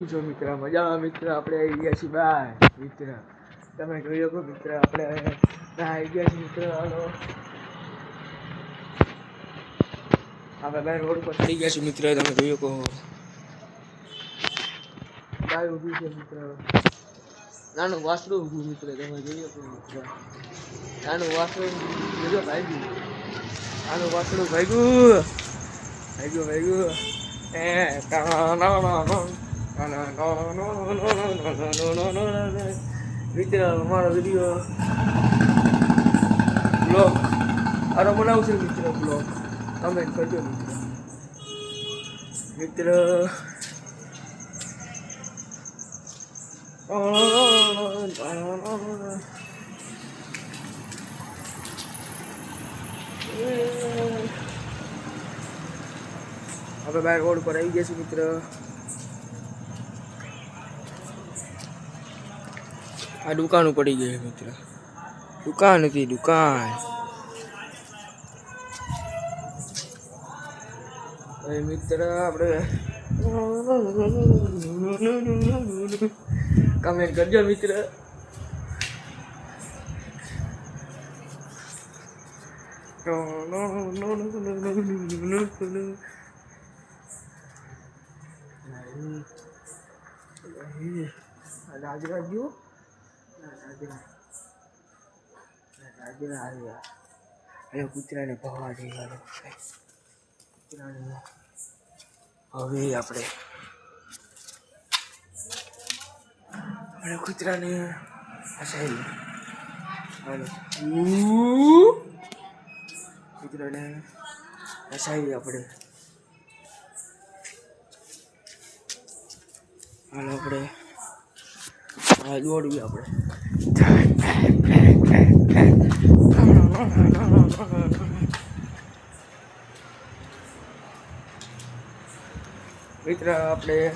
જો મિત્ર મજામાં મિત્ર આપણે આવી ગયા છીએ બાય મિત્ર તમે જોઈ શકો મિત્ર આપણે આવી ગયા છીએ મિત્ર આપણે બાય રોડ પર ચડી ગયા છીએ મિત્ર તમે જોઈ શકો ગાય ઊભી છે મિત્ર નાનું વાસડું ઊભું મિત્ર તમે જોઈ શકો મિત્ર નાનું વાસડું જોજો ભાગ્યું નાનું વાસડું ભાગ્યું એ મિત્ર અમારો વિડીયો બ્લોગ આરો બનાવશે મિત્ર બ્લોગ કમેન્ટ કરજો મિત્ર હવે બહાર રોડ પર આવી ગયા છે મિત્ર આ દુકાન પડી ગઈ મિત્ર દુકાન હતી દુકાન મિત્ર આપણે કમેન્ટ કરજો મિત્ર રાજુ કૂતરાને ભવા જઈ હવે આપણે કૂતરાને હસાવી કૂતરાને હસાવી આપણે હાલો આપણે દોડવી આપણે મિત્ર આપણે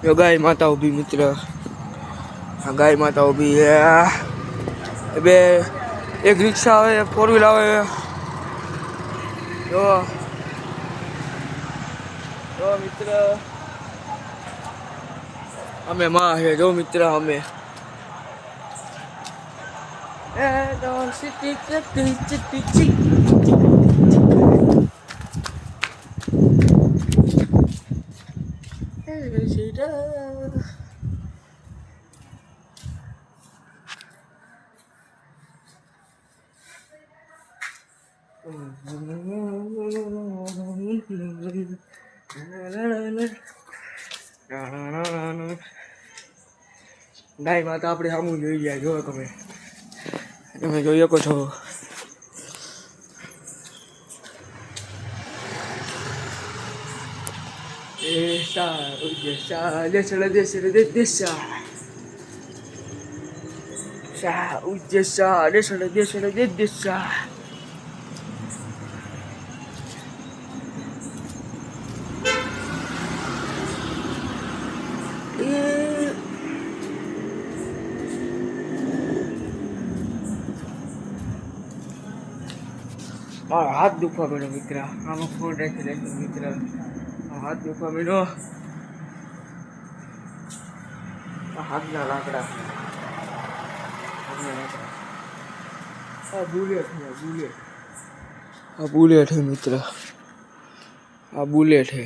જો ગાય માતા ઊભી મિત્ર આ ગાય માતા ઊભી બે એક રિક્ષા આવે ફોર વ્હીલ આવે જો મિત્ર અમે માં છે જો મિત્ર અમે ગાય માતા આપણે સામું જોઈ ગયા જો તમે જોઈ શકો છો હાથ દુખવા મળ્યો મિત્ર આમાં ફોન રાખી મિત્ર હાથ દુખવા મળ્યો હાથના લાકડા બુલેટ હે મિત્ર આ બુલેટ હે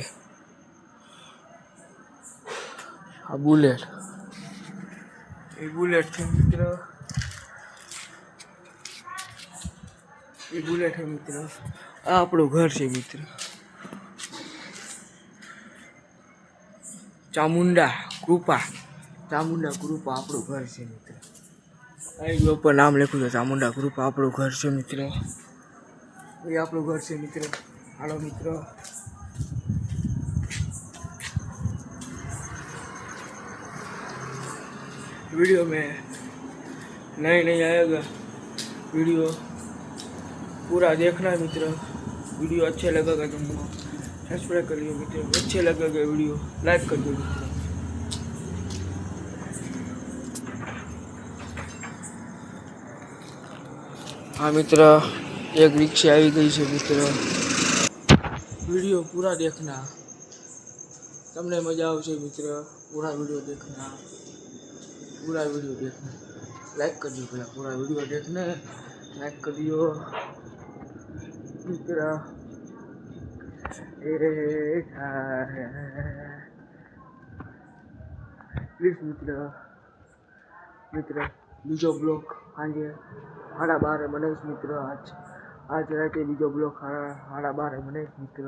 એ બુલેટ છે મિત્ર આ આપણું ઘર છે મિત્ર ચામુંડા કૃપા આપણું ઘર છે મિત્ર અહીં ઉપર નામ લખ્યું છે ચામુંડા કૃપા આપણું ઘર છે મિત્ર એ આપણું ઘર છે મિત્ર હાલો મિત્ર वीडियो में नहीं आएगा वीडियो पूरा देखना मित्र वीडियो अच्छे लगेगा तुमको सब्सक्राइब कर लियो मित्र अच्छे लगेगा वीडियो लाइक कर दो मित्र हाँ मित्र एक रिक्शा आई गई है मित्र वीडियो पूरा देखना तमने मजा आवशे मित्र। पूरा वीडियो देखना, पूरा वीडियो देखना, लाइक कर दियो पहले, पूरा वीडियो देखने लाइक कर दियो मित्र। प्लीज मित्र बीजो ब्लॉग આજે 12:30 બનાવીશ મિત્ર। આજ રાતે બીજો બ્લોગ 12:30 બનાવીશ મિત્ર।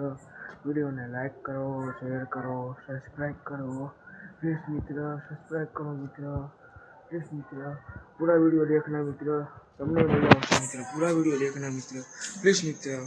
वीडियो ने लाइक करो, शेयर करो, सब्सक्राइब करो प्लीज मित्र, सब्सक्राइब करो मित्र प्लीज मित्र। पूरा वीडियो देखना मित्र, तुमने मजा आवશે मित्र, पूरा वीडियो देखना मित्र प्लीज मित्र।